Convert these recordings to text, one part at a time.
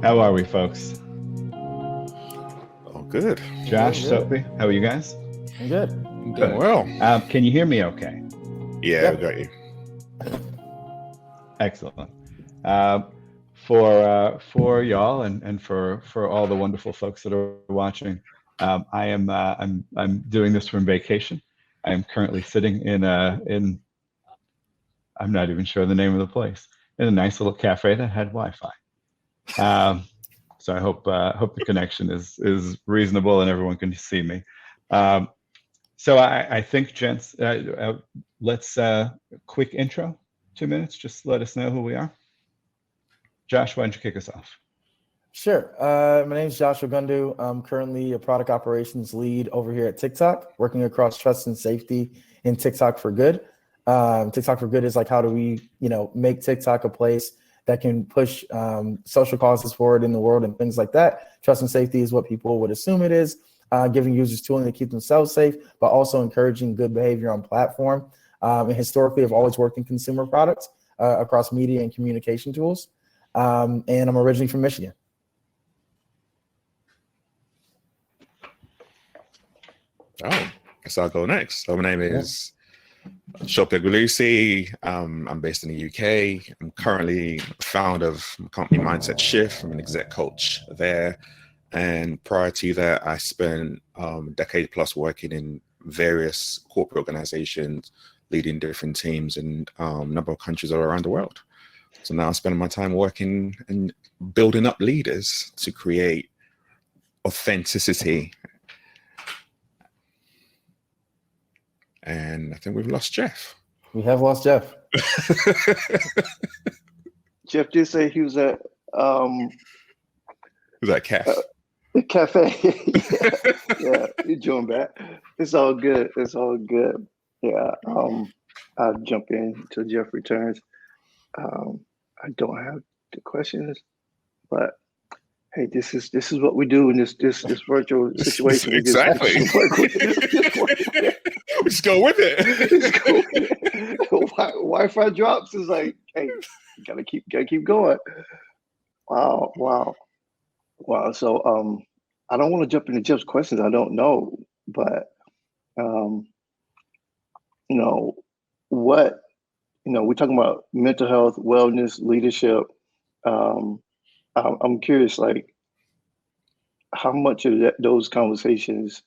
How are we, folks? Oh, good. Josh, Good. Sope, how are you guys? I'm good. I'm Good. doing well. Can you hear me okay? Yeah, Yep. I got you. Excellent. For y'all and for all the wonderful folks that are watching, I'm doing this from vacation. I am currently sitting in I'm not even sure the name of the place, in a nice little cafe that had Wi-Fi. So I hope the connection is reasonable and everyone can see me. So I think, gents, let's quick intro, 2 minutes. Just let us know who we are. Josh, why don't you kick us off? Sure. My name is Josh Ogundu. I'm currently a product operations lead over here at TikTok, working across trust and safety in TikTok for Good. TikTok for Good is like, how do we, make TikTok a place that can push social causes forward in the world and things like that. Trust and safety is what people would assume it is, giving users tooling to keep themselves safe, but also encouraging good behavior on platform. And historically, I've always worked in consumer products across media and communication tools. And I'm originally from Michigan. Oh, guess I'll go next. So my name is Sope Agbelusi. I'm based in the UK. I'm currently founder of a company Mindset Shift. I'm an exec coach there. And prior to that, I spent a decade plus working in various corporate organizations, leading different teams in a number of countries all around the world. So now I'm spending my time working and building up leaders to create authenticity. And I think we've lost Jeff. We have lost Jeff. Jeff did say he was at Who's that, Cafe? the cafe. yeah, you join back. It's all good. It's all good. Yeah. I'll jump in until Jeff returns. I don't have the questions, but hey, this is what we do in this virtual situation. Exactly. We just go with it. Wi-Fi drops is like, hey, gotta keep going. Wow. So I don't want to jump into Jeff's questions. I don't know, but what we're talking about mental health, wellness, leadership. I'm curious, like, how much of those conversations,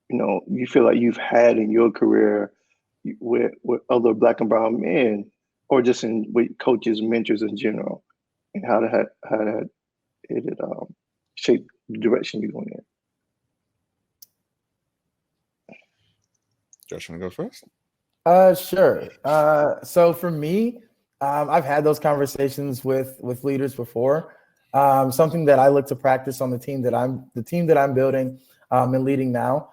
you feel like you've had in your career with other Black and brown men, or just with coaches, mentors in general, and how that it shaped the direction you're going in. Josh, want to go first? Sure. So for me, I've had those conversations with leaders before. Something that I look to practice on the team that I'm building and leading now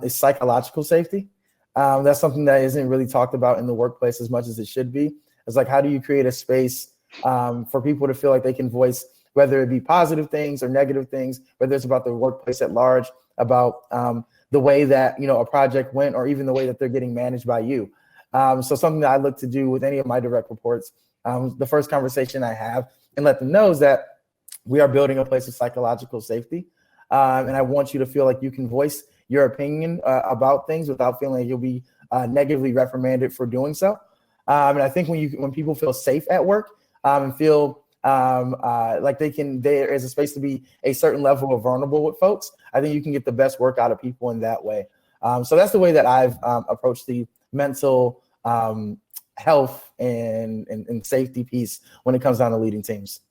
is psychological safety. That's something that isn't really talked about in the workplace as much as it should be. It's like, how do you create a space for people to feel like they can voice, whether it be positive things or negative things, whether it's about the workplace at large, about the way that a project went, or even the way that they're getting managed by you. So something that I look to do with any of my direct reports, the first conversation I have and let them know is that we are building a place of psychological safety. And I want you to feel like you can voice your opinion about things without feeling like you'll be negatively reprimanded for doing so. And I think when people feel safe at work and feel like there is a space to be a certain level of vulnerable with folks, I think you can get the best work out of people in that way. So that's the way that I've approached the mental health and safety piece when it comes down to leading teams.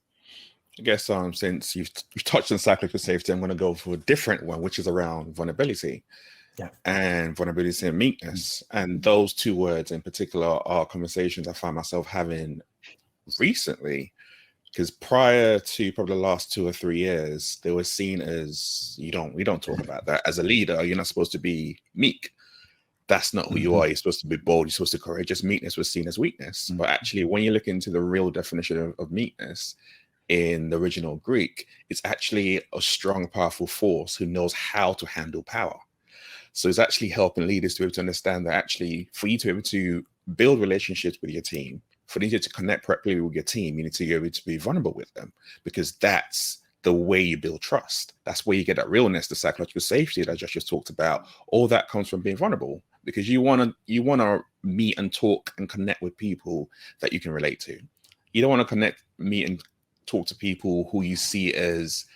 I guess since you've touched on psychological safety, I'm going to go for a different one, which is around vulnerability. Yeah. And vulnerability and meekness. And those two words in particular are conversations I find myself having recently, because prior to probably the last 2 or 3 years, they were seen as we don't talk about that. As a leader, you're not supposed to be meek. That's not who you are. You're supposed to be bold. You're supposed to be courageous. Meekness was seen as weakness. But actually, when you look into the real definition of meekness in the original Greek, it's actually a strong, powerful force who knows how to handle power. So it's actually helping leaders to be able to understand that actually for you to be able to build relationships with your team, For you to connect properly with your team, you need to be able to be vulnerable with them, because that's the way you build trust. That's where you get that realness, the psychological safety that Josh just talked about. All that comes from being vulnerable, because you want to meet and talk and connect with people that you can relate to. You don't want to meet and talk to people who you see as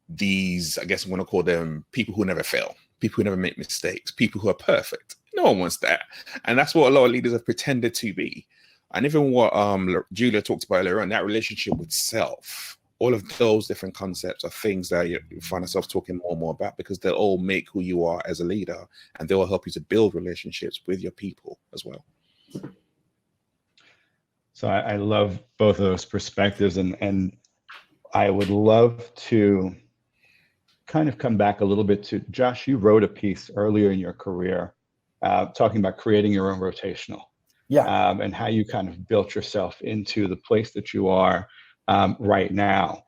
these, I guess I want to call them people who never fail, people who never make mistakes, people who are perfect. No one wants that. And that's what a lot of leaders have pretended to be. And even what Julia talked about earlier on, that relationship with self, all of those different concepts are things that you find yourself talking more and more about, because they'll all make who you are as a leader, and they will help you to build relationships with your people as well. So I love both of those perspectives, and I would love to kind of come back a little bit to, Josh, you wrote a piece earlier in your career talking about creating your own rotational. Yeah. And how you kind of built yourself into the place that you are right now.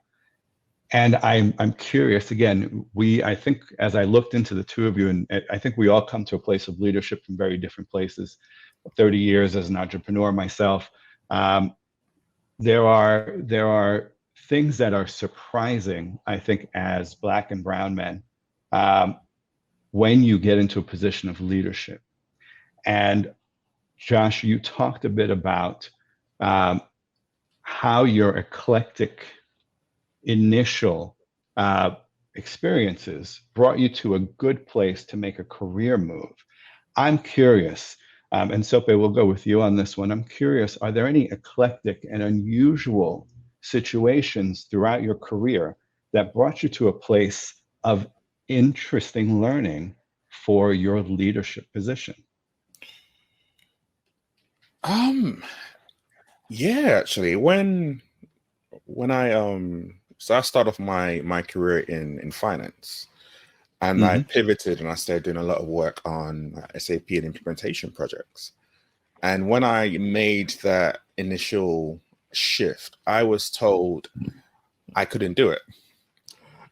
And I'm curious, again, I think as I looked into the two of you, and I think we all come to a place of leadership from very different places. 30 years as an entrepreneur myself, there are things that are surprising, I think, as Black and brown men, when you get into a position of leadership. And Josh, you talked a bit about how your eclectic initial experiences brought you to a good place to make a career move. I'm curious, and Sope, we'll go with you on this one. I'm curious, are there any eclectic and unusual situations throughout your career that brought you to a place of interesting learning for your leadership position? Yeah, actually, when I so I started off my career in finance, and I pivoted and I started doing a lot of work on SAP and implementation projects. And when I made that initial shift, I was told I couldn't do it.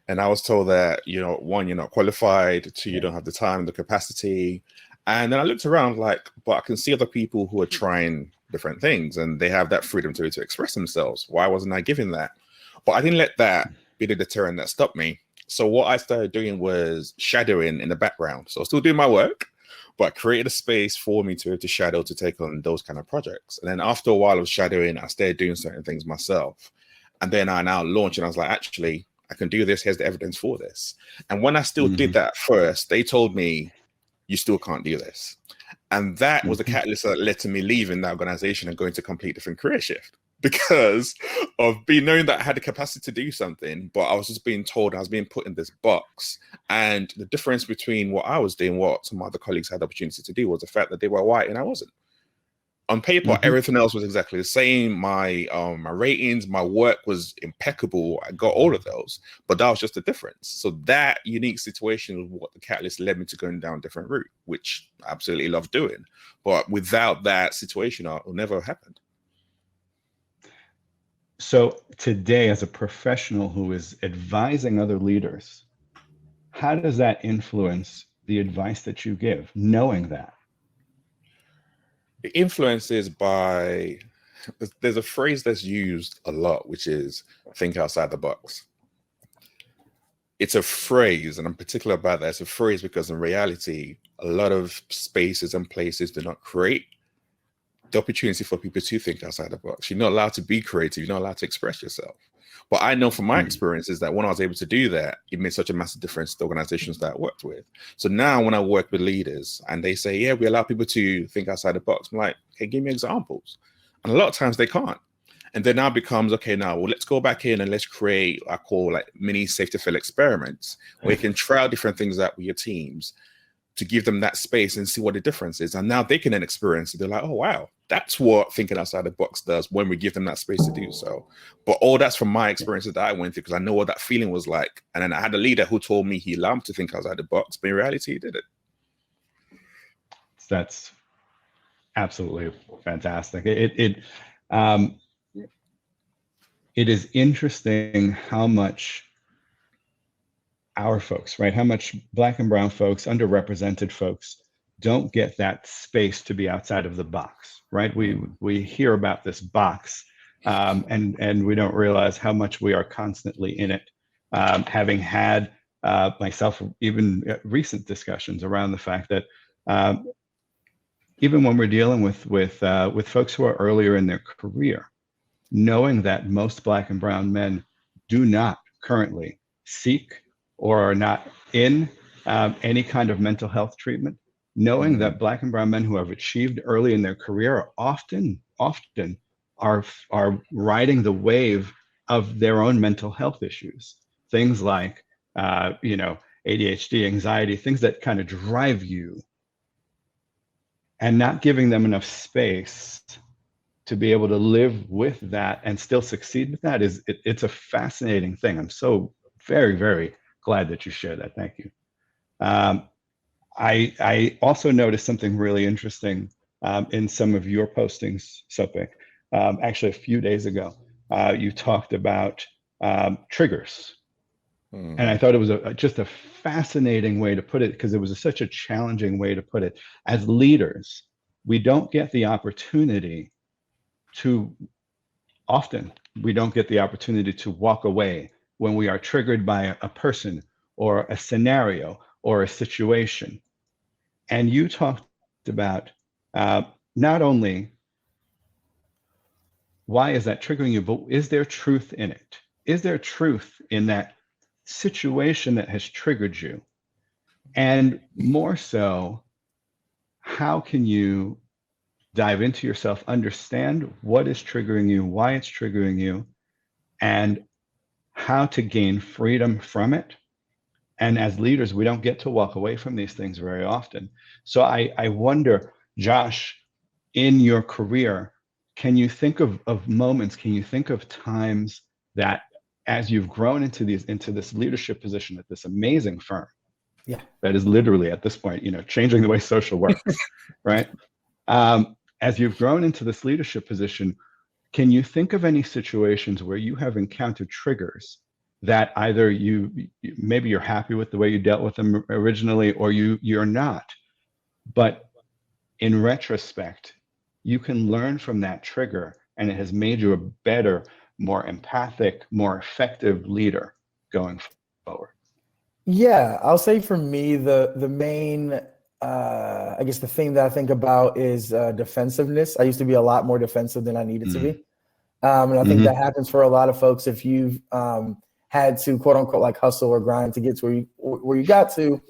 And I was told that, one, you're not qualified, two, you don't have the time, the capacity. And then I looked around like, but I can see other people who are trying different things and they have that freedom to express themselves. Why wasn't I given that? But I didn't let that be the deterrent that stopped me. So what I started doing was shadowing in the background. So I was still doing my work, but I created a space for me to shadow, to take on those kind of projects. And then after a while of shadowing, I started doing certain things myself. And then I now launched and I was like, actually, I can do this. Here's the evidence for this. And when I still did that at first, they told me, you still can't do this. And that was the catalyst that led to me leaving that organization and going to a complete different career shift, because of knowing that I had the capacity to do something, but I was just being told I was being put in this box. And the difference between what I was doing, what some other colleagues had the opportunity to do, was the fact that they were white and I wasn't. On paper, everything else was exactly the same. My ratings, my work was impeccable. I got all of those, but that was just the difference. So that unique situation was what the catalyst led me to going down a different route, which I absolutely love doing. But without that situation, it would never have happened. So today, as a professional who is advising other leaders, how does that influence the advice that you give, knowing that? The influence is by, there's a phrase that's used a lot, which is think outside the box. It's a phrase, and I'm particular about that. It's a phrase because in reality, a lot of spaces and places do not create the opportunity for people to think outside the box. You're not allowed to be creative. You're not allowed to express yourself. But I know from my experience is that when I was able to do that, it made such a massive difference to the organizations that I worked with. So now when I work with leaders and they say, yeah, we allow people to think outside the box, I'm like, okay, give me examples. And a lot of times they can't. And then now becomes, okay, now, well, let's go back in and let's create, I call like mini safety field experiments, where you can try out different things out with your teams to give them that space and see what the difference is. And now they can then experience it. They're like, oh, wow, that's what thinking outside the box does when we give them that space to do so. But all that's from my experiences that I went through, because I know what that feeling was like. And then I had a leader who told me he loved to think outside the box, but in reality, he didn't. That's absolutely fantastic. It is interesting how much our folks, right? How much Black and brown folks, underrepresented folks, don't get that space to be outside of the box, right? We hear about this box, and we don't realize how much we are constantly in it. Having had myself even recent discussions around the fact that even when we're dealing with folks who are earlier in their career, knowing that most Black and brown men do not currently seek or are not in any kind of mental health treatment, knowing that Black and brown men who have achieved early in their career are often are riding the wave of their own mental health issues, things like ADHD, anxiety, things that kind of drive you, and not giving them enough space to be able to live with that and still succeed with that it's a fascinating thing. I'm so very, very glad that you shared that. Thank you. I also noticed something really interesting in some of your postings, Sope. Actually, a few days ago, you talked about triggers. And I thought it was just a fascinating way to put it, because it was such a challenging way to put it. As leaders, we don't get the opportunity to walk away when we are triggered by a person or a scenario or a situation. And you talked about not only why is that triggering you, but is there truth in it? Is there truth in that situation that has triggered you? And more so, how can you dive into yourself, understand what is triggering you, why it's triggering you, and how to gain freedom from it? And as leaders, we don't get to walk away from these things very often. So I wonder, Josh, in your career, can you think of moments, can you think of times that as you've grown into this leadership position at this amazing firm, that is literally at this point, changing the way social works, right? As you've grown into this leadership position, can you think of any situations where you have encountered triggers that either maybe you're happy with the way you dealt with them originally, or you're not, but in retrospect, you can learn from that trigger, and it has made you a better, more empathic, more effective leader going forward? Yeah, I'll say for me, the main, I guess the thing that I think about is defensiveness. I used to be a lot more defensive than I needed to be. And I think that happens for a lot of folks. If you've had to quote unquote like hustle or grind to get to where you got to,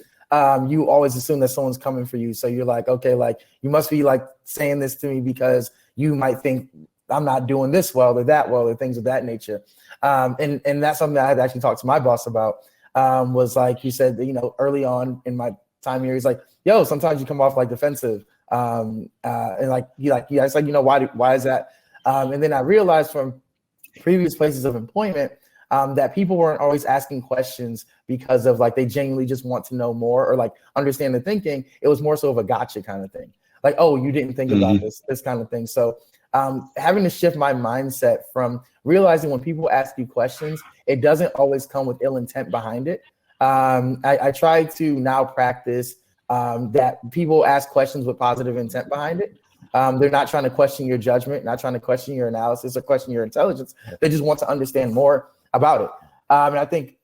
you always assume that someone's coming for you. So you're like, okay, like you must be like saying this to me because you might think I'm not doing this well or that well or things of that nature. And that's something that I had actually talked to my boss about. Was like, he said, early on in my time here, he's like, yo, sometimes you come off like defensive. And like, it's like, why is that? And then I realized from previous places of employment that people weren't always asking questions because of like, they genuinely just want to know more or like understand the thinking. It was more so of a gotcha kind of thing. Like, oh, you didn't think about this kind of thing. So having to shift my mindset from realizing when people ask you questions, it doesn't always come with ill intent behind it. I try to now practice that people ask questions with positive intent behind it. They're not trying to question your judgment, not trying to question your analysis or question your intelligence. They just want to understand more about it. And I think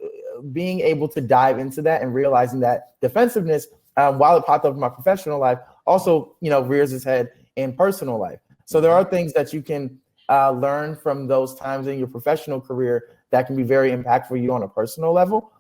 being able to dive into that and realizing that defensiveness, while it popped up in my professional life, also, rears its head in personal life. So there are things that you can learn from those times in your professional career that can be very impactful for you on a personal level.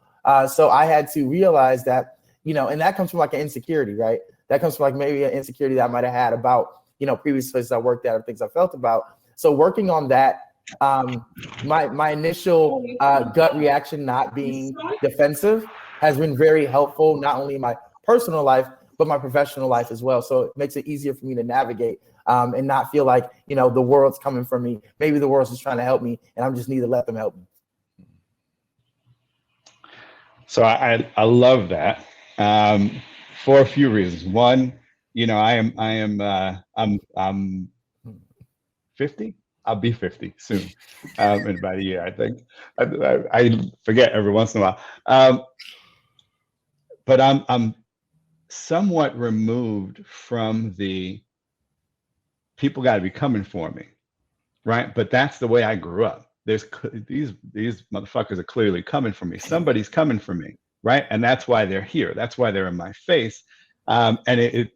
So I had to realize that, and that comes from like an insecurity, right? That comes from like maybe an insecurity that I might have had about, previous places I worked at or things I felt about. So working on that, my initial gut reaction not being defensive has been very helpful, not only in my personal life, but my professional life as well. So it makes it easier for me to navigate and not feel like, the world's coming for me. Maybe the world's just trying to help me and I just need to let them help me. So I love that for a few reasons. One, I'm 50. I'll be 50 soon, in about a year, I think. I forget every once in a while. But I'm somewhat removed from the people got to be coming for me, right? But that's the way I grew up. These motherfuckers are clearly coming for me. Somebody's coming for me, right? And that's why they're here. That's why they're in my face. And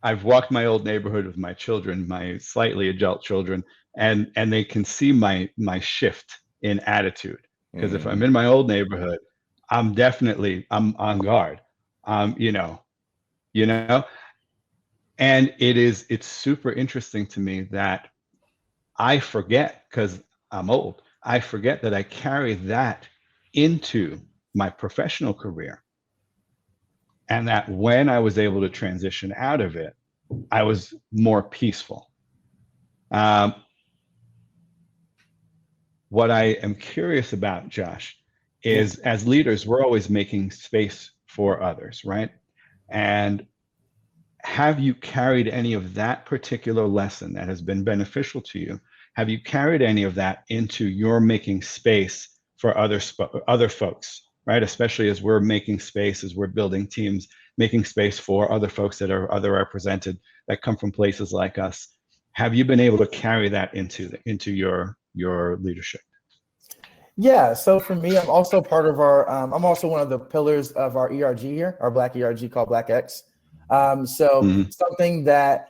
I've walked my old neighborhood with my children, my slightly adult children, and they can see my shift in attitude. Because if I'm in my old neighborhood, I'm on guard. You know, and it's super interesting to me that I forget, because I'm old, I forget that I carry that into my professional career. And that when I was able to transition out of it, I was more peaceful. What I am curious about, Josh, is as leaders, we're always making space for others, right? And have you carried any of that particular lesson that has been beneficial to you? Have you carried any of that into your making space for other folks, right? Especially as we're making space, as we're building teams, making space for other folks that are underrepresented, that come from places like us. Have you been able to carry that into your leadership? Yeah, so for me, I'm also part of I'm also one of the pillars of our ERG here, our Black ERG called Black X. Something that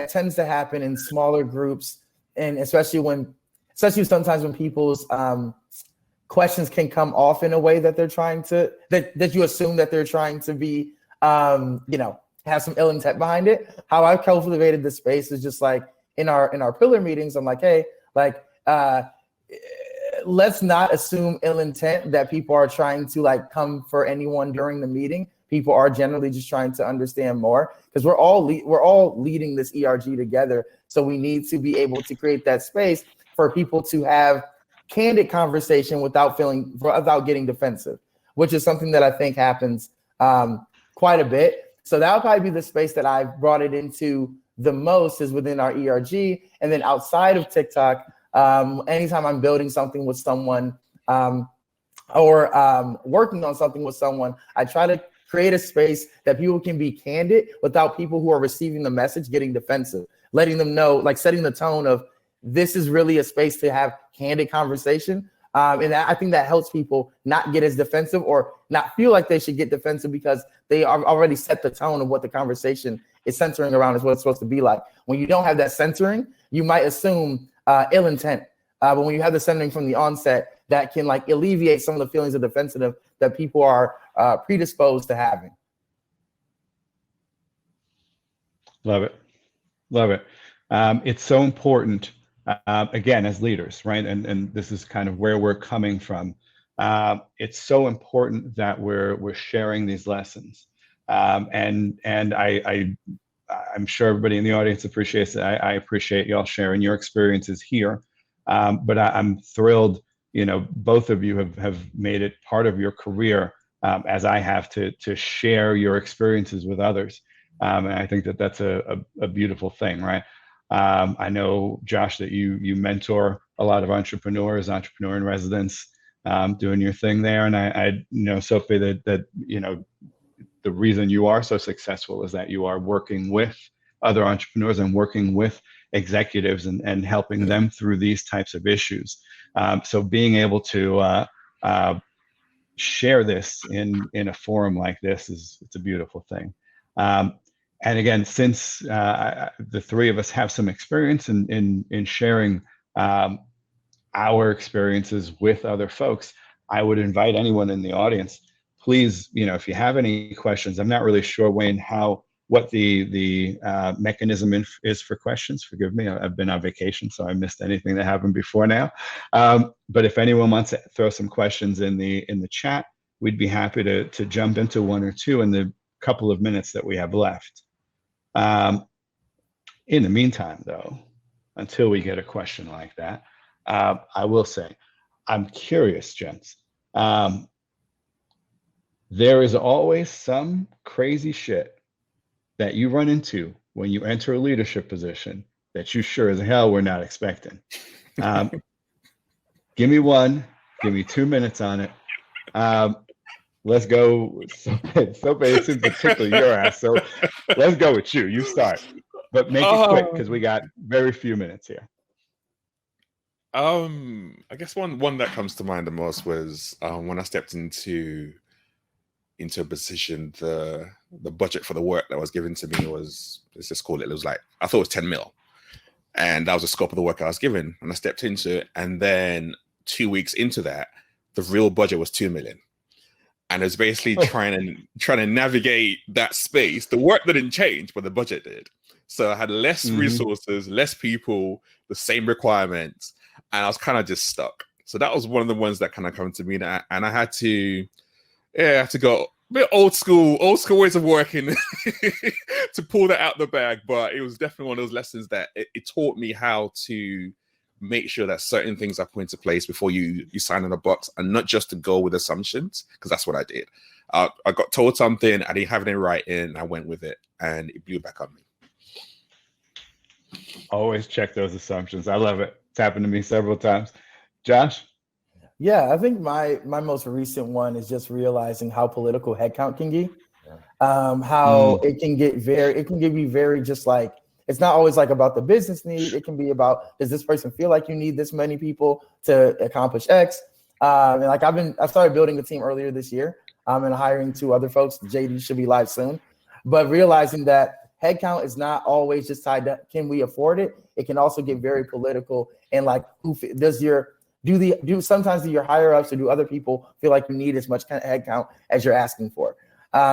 tends to happen in smaller groups, and especially sometimes when people's questions can come off in a way that they're trying to, that you assume that they're trying to be, have some ill intent behind it. How I've cultivated the space is just like in our pillar meetings, I'm like, hey, let's not assume ill intent that people are trying to come for anyone during the meeting. People are generally just trying to understand more, because we're all leading this ERG together. So we need to be able to create that space for people to have candid conversation without getting defensive, which is something that I think happens quite a bit. So that would probably be the space that I've brought it into the most, is within our ERG. And then outside of TikTok, anytime I'm building something with someone or working on something with someone, I try to create a space that people can be candid without people who are receiving the message getting defensive, letting them know, setting the tone of, this is really a space to have candid conversation. And I think that helps people not get as defensive or not feel like they should get defensive, because they are already set the tone of what the conversation is centering around, is what it's supposed to be like. When you don't have that centering, you might assume ill intent. But when you have the centering from the onset, that can alleviate some of the feelings of defensive that people are predisposed to having. Love it. It's so important, again, as leaders, right? And this is kind of where we're coming from. It's so important that we're sharing these lessons. And I'm sure everybody in the audience appreciates it. I appreciate y'all sharing your experiences here. But I'm thrilled, both of you have made it part of your career, as I have, to share your experiences with others. And I think that's a beautiful thing, right? I know, Josh, that you mentor a lot of entrepreneur in residence, doing your thing there. And I know, Sope, that the reason you are so successful is that you are working with other entrepreneurs and working with executives and helping them through these types of issues. So being able to share this in a forum like this it's a beautiful thing. And again, since the three of us have some experience in sharing our experiences with other folks, I would invite anyone in the audience, please, if you have any questions. I'm not really sure, Wayne, what the mechanism is for questions. Forgive me, I've been on vacation, so I missed anything that happened before now. But if anyone wants to throw some questions in the chat, we'd be happy to jump into one or two in the couple of minutes that we have left. In the meantime, though, until we get a question like that, I will say, I'm curious, gents. There is always some crazy shit that you run into when you enter a leadership position that you sure as hell were not expecting. Give me 2 minutes on it. let's go. Sope seems to tickle your ass, so let's go with you. You start, but make it quick because we got very few minutes here. I guess one that comes to mind the most was when I stepped into a position. The budget for the work that was given to me was, let's just call it was like, I thought it was 10 mil, and that was the scope of the work I was given, and I stepped into it, and then 2 weeks into that, the real budget was 2 million. And it's basically trying to navigate that space. The work didn't change, but the budget did. So I had less resources, less people, the same requirements, and I was kind of just stuck. So that was one of the ones that kind of come to me, and I had to go a bit old school ways of working to pull that out the bag. But it was definitely one of those lessons that it taught me how to make sure that certain things are put into place before you sign on a box, and not just to go with assumptions, because that's what I did. I got told something, I didn't have it in writing, I went with it, and it blew back on me. Always check those assumptions. I love it. It's happened to me several times. Josh? Yeah, I think my most recent one is just realizing how political headcount can be. How it can be very just like, it's not always like about the business need. It can be about, does this person feel like you need this many people to accomplish X? And like I started building a team earlier this year. And hiring 2 other folks. JD should be live soon. But realizing that headcount is not always just tied to, can we afford it? It can also get very political, and like, sometimes do your higher ups or do other people feel like you need as much kind of headcount as you're asking for?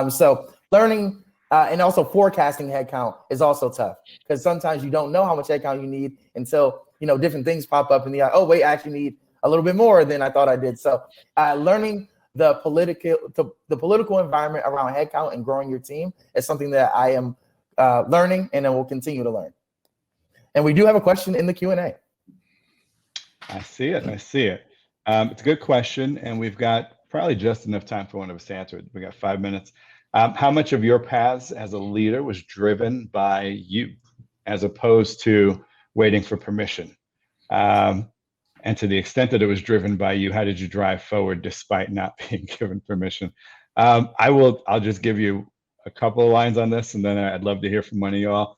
So learning and also forecasting headcount is also tough, because sometimes you don't know how much headcount you need until different things pop up and you're like, oh wait, I actually need a little bit more than I thought I did. So learning the political environment around headcount and growing your team is something that I am learning, and then will continue to learn. And we do have a question in the Q&A. I see it. It's a good question, and we've got probably just enough time for one of us to answer it. We got 5 minutes. How much of your paths as a leader was driven by you, as opposed to waiting for permission? And to the extent that it was driven by you, how did you drive forward despite not being given permission? I'll just give you a couple of lines on this, and then I'd love to hear from one of y'all.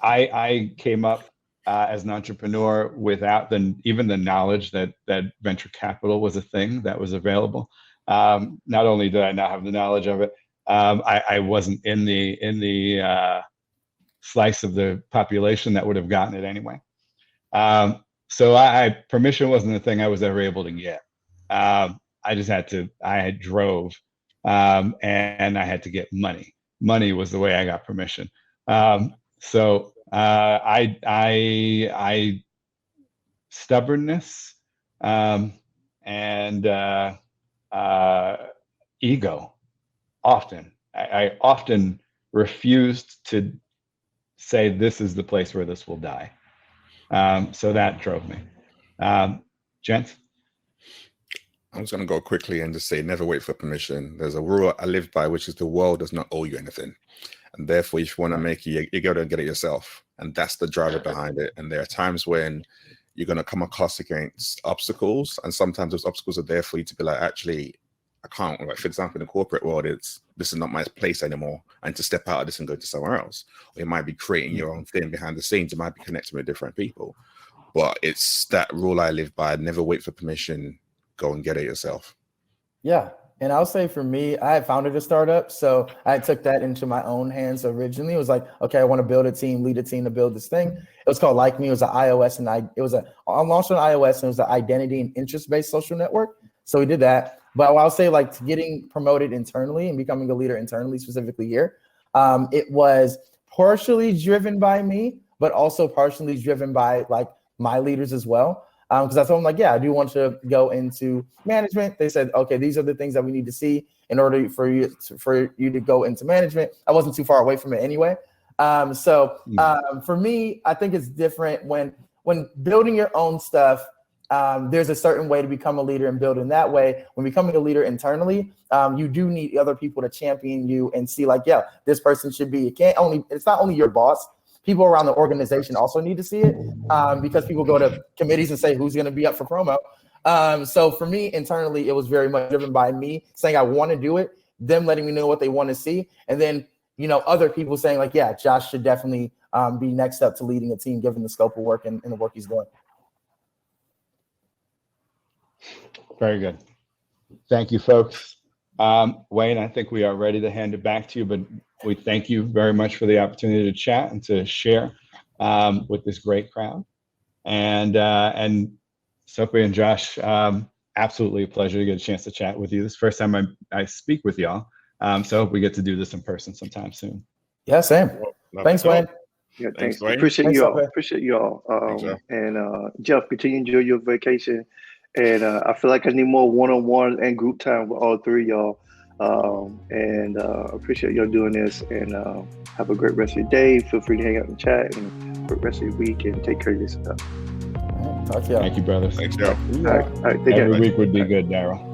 I came up as an entrepreneur without even the knowledge that venture capital was a thing that was available. Not only did I not have the knowledge of it, I wasn't in the slice of the population that would have gotten it anyway. So permission wasn't a thing I was ever able to get. I drove, and I had to get money. Money was the way I got permission. So stubbornness and ego. I often refused to say this is the place where this will die. So that drove me. Gents? I'm just going to go quickly and just say, never wait for permission. There's a rule I live by, which is the world does not owe you anything. And therefore, if you want to make it, you go to get it yourself. And that's the driver behind it. And there are times when you're going to come across against obstacles. And sometimes those obstacles are there for you to be like, actually, I can't. Like, for example, in the corporate world, this is not my place anymore. And to step out of this and go to somewhere else. Or you might be creating your own thing behind the scenes. You might be connecting with different people. But it's that rule I live by. Never wait for permission. Go and get it yourself. Yeah. And I'll say for me, I had founded a startup. So I took that into my own hands originally. It was like, okay, I want to build a team, lead a team to build this thing. It was called Like Me. It was an iOS, and I launched on iOS, and it was an identity and interest-based social network. So we did that. But I'll say, like, getting promoted internally and becoming a leader internally, specifically here, it was partially driven by me, but also partially driven by like my leaders as well. Because I told them, like, yeah, I do want to go into management. They said, okay, these are the things that we need to see in order for you to go into management. I wasn't too far away from it anyway. For me, I think it's different when building your own stuff. There's a certain way to become a leader and build in that way. When becoming a leader internally, you do need other people to champion you and see, like, yeah, this person should be. It's not only your boss. People around the organization also need to see it, because people go to committees and say who's going to be up for promo. So for me internally, it was very much driven by me saying I want to do it, them letting me know what they want to see, and then other people saying like, yeah, Josh should definitely be next up to leading a team given the scope of work and the work he's doing. Very good. Thank you, folks. Wayne, I think we are ready to hand it back to you, but we thank you very much for the opportunity to chat and to share with this great crowd. And Sope and Josh, absolutely a pleasure to get a chance to chat with you. This is the first time I speak with y'all. So I hope we get to do this in person sometime soon. Yeah, same. Thanks, Wayne. Yeah, Thanks, thanks. Wayne. Appreciate Thanks, you all. Sope. Appreciate you all. Jeff. And Jeff, continue to enjoy your vacation. And I feel like I need more one-on-one and group time with all three of y'all. And appreciate y'all doing this. And have a great rest of your day. Feel free to hang out and chat. And great rest of your week. And take care of yourself. Talk to y'all. Thank you, brothers. Thanks, Joe. All right. Take care. Every week would be good, Daryl.